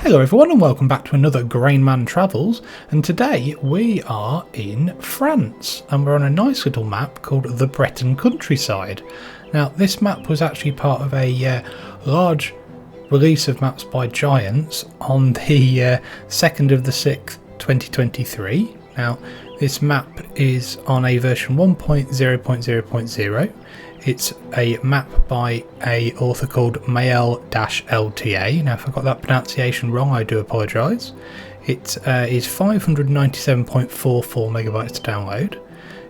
Hello everyone and welcome back to another Grainman Travels, and today we are in France and we're on a nice little map called the Breton countryside. Now this map was actually part of a large release of maps by Giants on the 2nd of the 6th 2023. Now this map is on a version 1.0.0.0. It's a map by a author called Mael-LTA. Now if I got that pronunciation wrong, I do apologise. It is 597.44 megabytes to download.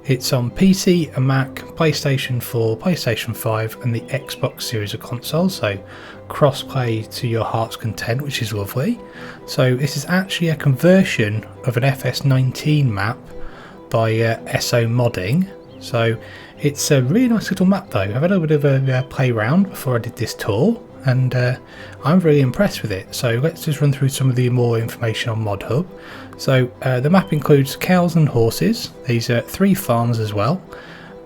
It's on PC, a Mac, PlayStation 4, PlayStation 5 and the Xbox series of consoles, so cross-play to your heart's content, which is lovely. So this is actually a conversion of an FS19 map by SO Modding. So it's a really nice little map though. I've had a bit of a play around before I did this tour and I'm really impressed with it. So let's just run through some of the more information on Mod Hub. So the map includes cows and horses. These are 3 farms as well,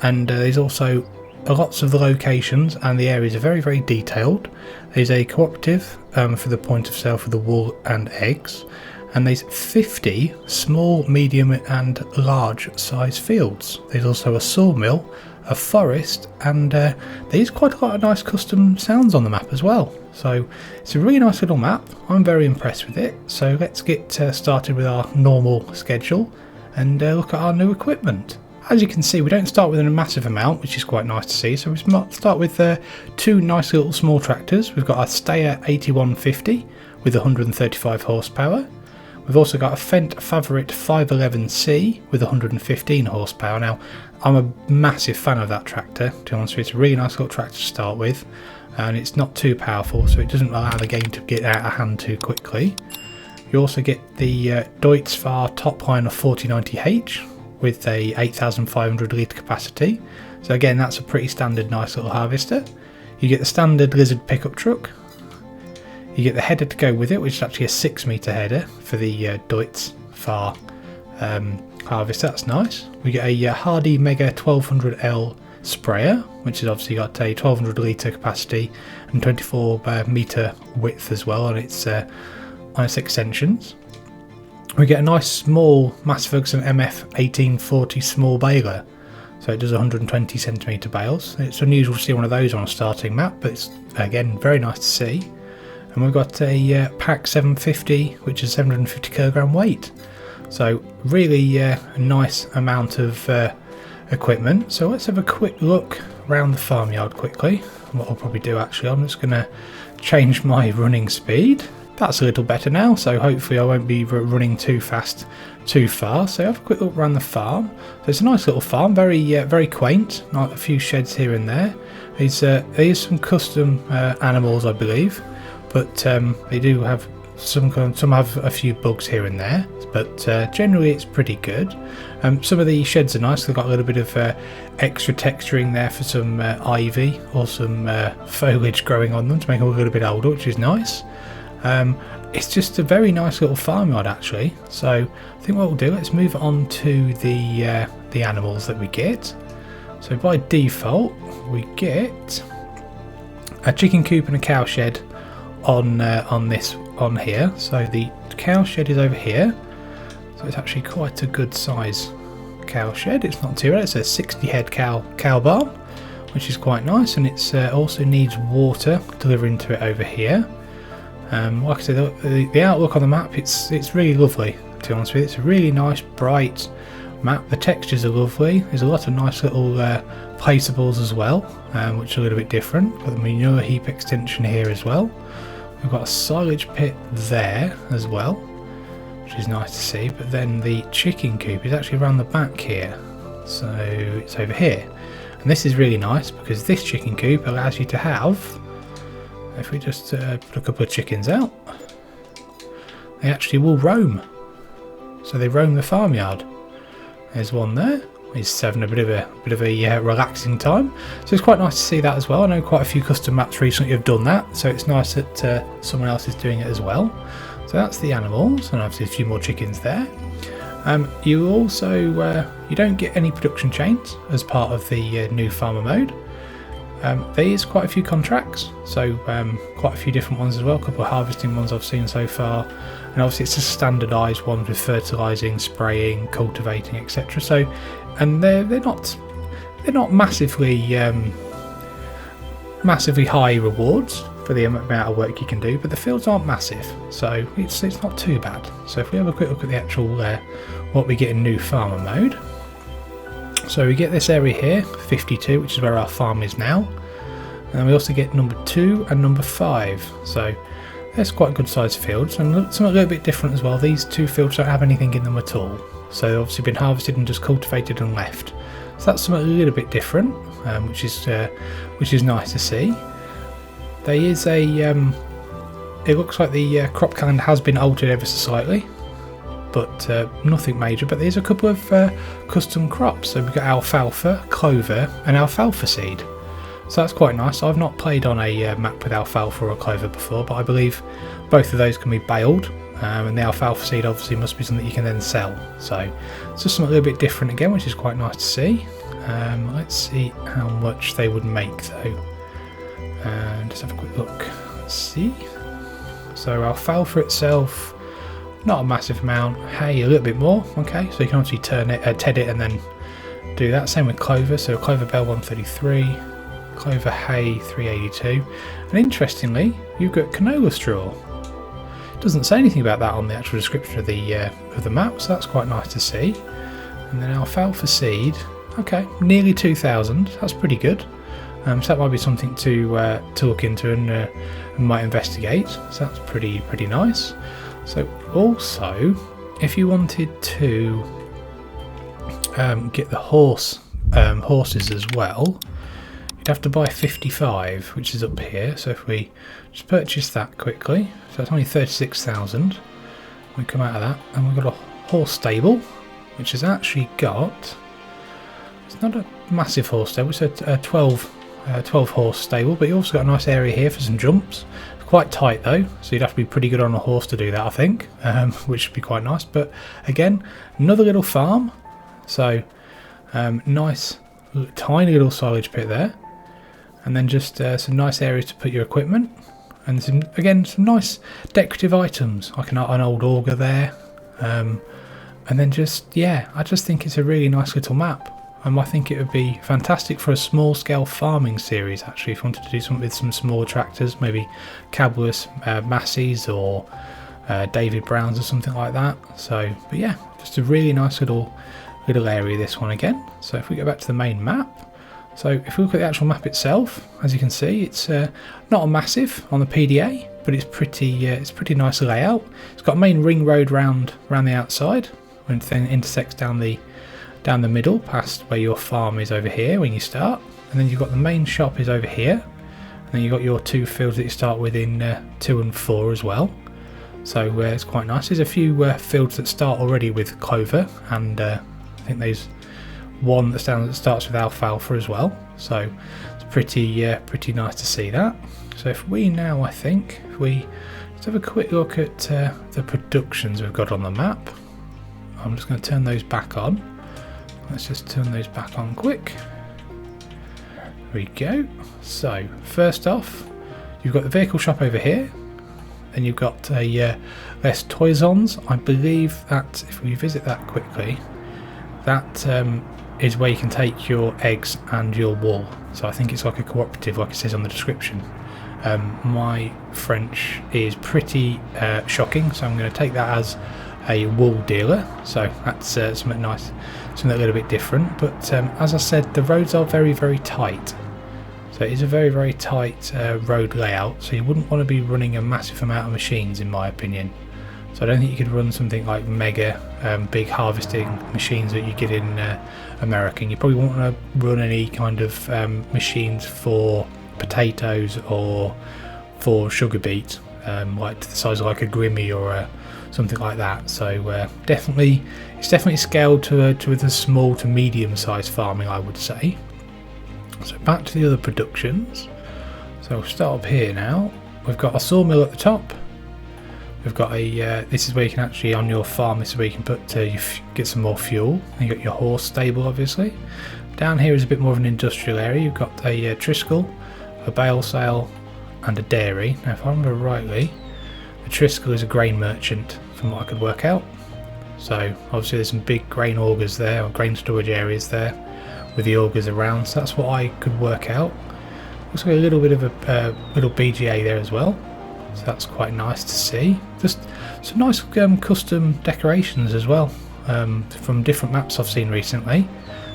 and there's also lots of the locations and the areas are very detailed. There's a cooperative for the point of sale for the wool and eggs, and there's 50 small, medium and large size fields. There's also a sawmill, a forest, and there's quite a lot of nice custom sounds on the map as well. So it's a really nice little map. I'm very impressed with it. So let's get started with our normal schedule and look at our new equipment. As you can see, we don't start with a massive amount, which is quite nice to see. So we start with 2 nice little small tractors. We've got our Steyr 8150 with 135 horsepower. We've also got a Fendt Favorit 511C with 115 horsepower. Now, I'm a massive fan of that tractor, to be honest with you. It's a really nice little tractor to start with, and it's not too powerful, so it doesn't allow the game to get out of hand too quickly. You also get the Deutz-Fahr top line of 4090H with a 8,500 litre capacity. So again, that's a pretty standard nice little harvester. You get the standard Lizard pickup truck. You get the header to go with it, which is actually a 6-metre header for the Deutz-Fahr harvester. That's nice. We get a Hardy Mega 1200L sprayer, which has obviously got a 1200 litre capacity and 24 metre width as well on its extensions. We get a nice small Mass Ferguson MF 1840 small baler. So it does 120 centimetre bales. It's unusual to see one of those on a starting map, but it's again very nice to see. And we've got a Pack 750, which is 750 kilogram weight. So really a nice amount of equipment. So let's have a quick look around the farmyard quickly. What I'll probably do actually, I'm just going to change my running speed. That's a little better now, so hopefully I won't be running too fast too far. So have a quick look around the farm. So it's a nice little farm, very quaint, like a few sheds here and there. There's some custom animals, I believe. But they do have some have a few bugs here and there, but generally it's pretty good. Some of the sheds are nice. They've got a little bit of extra texturing there for some ivy or some foliage growing on them to make them a little bit older, which is nice. It's just a very nice little farmyard actually. So I think what we'll do, let's move on to the animals that we get. So by default we get a chicken coop and a cow shed on here. So the cow shed is over here, so it's actually quite a good size cow shed. It's not too bad. It's a 60 head cow barn, which is quite nice, and it's also needs water delivering to it over here. Like I said, the outlook on the map, it's really lovely, to be honest with you. It's a really nice bright map. The textures are lovely. There's a lot of nice little placeables as well, which are a little bit different. Got the manure heap extension here as well. We've got a silage pit there as well, which is nice to see, but then the chicken coop is actually around the back here, so it's over here. And this is really nice because this chicken coop allows you to have, if we just put a couple of chickens out, they actually will roam. So they roam the farmyard. There's one there. He's having a bit of a relaxing time, so it's quite nice to see that as well. I know quite a few custom maps recently have done that, so it's nice that someone else is doing it as well. So that's the animals, and obviously a few more chickens there. You also you don't get any production chains as part of the new farmer mode. There is quite a few contracts, so quite a few different ones as well, a couple of harvesting ones I've seen so far, and obviously it's just standardised ones with fertilising, spraying, cultivating, etc. So, and they're not massively massively high rewards for the amount of work you can do, but the fields aren't massive, so it's not too bad. So if we have a quick look at the actual what we get in new farmer mode. So we get this area here, 52, which is where our farm is now, and we also get number 2 and number 5. So there's quite good sized fields, and something a little bit different as well. These 2 fields don't have anything in them at all, so they've obviously been harvested and just cultivated and left. So that's something a little bit different, which is nice to see. There is a it looks like the crop calendar has been altered ever so slightly, but nothing major. But there's a couple of custom crops. So we've got alfalfa, clover and alfalfa seed. So that's quite nice. I've not played on a map with alfalfa or clover before, but I believe both of those can be baled, and the alfalfa seed obviously must be something you can then sell. So it's just something a little bit different again, which is quite nice to see. Let's see how much they would make though. Just have a quick look. Let's see. So alfalfa itself, not a massive amount. Hay a little bit more. Okay, so you can obviously ted it and then do that. Same with clover. So clover bell 133, clover hay 382, and interestingly, you've got canola straw. It doesn't say anything about that on the actual description of the map, so that's quite nice to see. And then alfalfa seed. Okay, nearly 2,000. That's pretty good. So that might be something to look into and might investigate. So that's pretty nice. So also, if you wanted to get the horses as well, you'd have to buy 55, which is up here. So if we just purchase that quickly, so it's only 36,000. We come out of that, and we've got a horse stable, which has actually got. It's not a massive horse stable. It's a 12 horse stable, but you also got a nice area here for some jumps. It's quite tight though, so you'd have to be pretty good on a horse to do that, I think, which would be quite nice. But again, another little farm, so nice tiny little silage pit there, and then just some nice areas to put your equipment, and some nice decorative items like an old auger there, and then I just think it's a really nice little map. I think it would be fantastic for a small-scale farming series, actually, if you wanted to do something with some smaller tractors, maybe Cabulus Massies or David Browns or something like that. So, but yeah, just a really nice little area, this one again. So if we go back to the main map, so if we look at the actual map itself, as you can see, it's not a massive on the PDA, but it's pretty nice layout. It's got a main ring road round the outside, when it then intersects down the middle past where your farm is over here when you start, and then you've got the main shop is over here, and then you've got your 2 fields that you start with in 2 and 4 as well. So it's quite nice. There's a few fields that start already with clover, and I think there's one that starts with alfalfa as well. So it's pretty nice to see that. So if we now, I think, if we just have a quick look at the productions we've got on the map. I'm just going to turn those back on. Let's just turn those back on quick. There we go. So first off, you've got the vehicle shop over here, and you've got a Les Toisons. I believe that if we visit that quickly, that is where you can take your eggs and your wool. So I think it's like a cooperative, like it says on the description. My French is pretty shocking, so I'm going to take that as a wool dealer. So that's something nice, something a little bit different. But as I said, the roads are very, very tight. So it is a very, very tight road layout. So you wouldn't want to be running a massive amount of machines, in my opinion. So I don't think you could run something like mega big harvesting machines that you get in America. And you probably won't want to run any kind of machines for potatoes or for sugar beet, like to the size of like a Grimmy or something like that. So it's definitely scaled to the small to medium sized farming, I would say. So back to the other productions. So we'll start up here now. We've got a sawmill at the top. We've got a this is where you can actually, on your farm, this is where you can put get some more fuel. And you got your horse stable, obviously. Down here is a bit more of an industrial area. You've got a Triskel, a bale sale and a dairy. Now if I remember rightly, the Triskel is a grain merchant from what I could work out. So obviously there's some big grain augers there, or grain storage areas there with the augers around, so that's what I could work out. Looks like a little bit of a little BGA there as well, so that's quite nice to see. Just some nice custom decorations as well from different maps I've seen recently,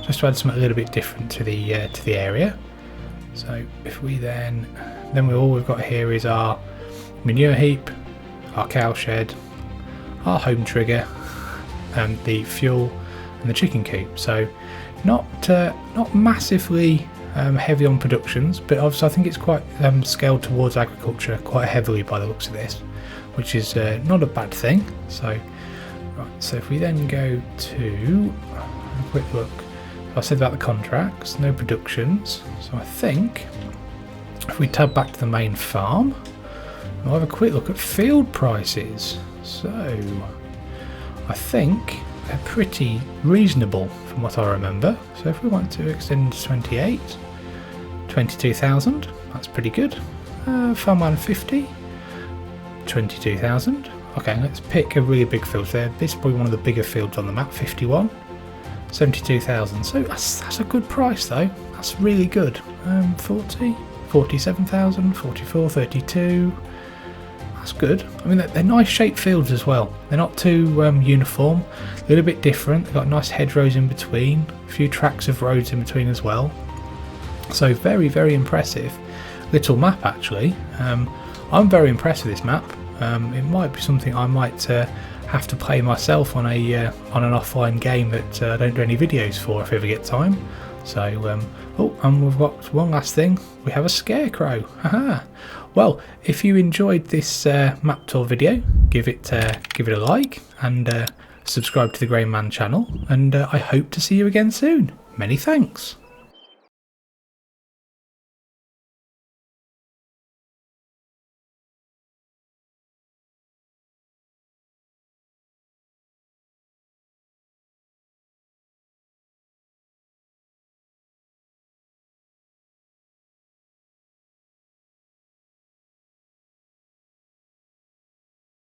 just to add something a little bit different to the area. So if we then all we've got here is our manure heap, our cow shed, our home trigger, and the fuel and the chicken coop. So not massively heavy on productions, but obviously I think it's quite scaled towards agriculture quite heavily by the looks of this, which is not a bad thing. So right, so if we then go to a quick look, I said about the contracts, no productions, so I think if we tab back to the main farm, we'll have a quick look at field prices. So I think they're pretty reasonable from what I remember. So if we want to extend to 28, 22,000, that's pretty good. Farmland 50, 22,000. Okay, let's pick a really big field there. This is probably one of the bigger fields on the map, 51, 72,000. So that's a good price though. That's really good. 40, 47,000, 44, 32. That's good. I mean, they're nice shaped fields as well. They're not too uniform. A little bit different. They've got nice hedgerows in between. A few tracks of roads in between as well. So very, very impressive little map actually. I'm very impressed with this map. It might be something I might have to play myself on an offline game that I don't do any videos for if I ever get time. So oh, and we've got one last thing. We have a scarecrow. Haha. Well, if you enjoyed this map tour video, give it a like and subscribe to the Grainman channel, and I hope to see you again soon. Many thanks.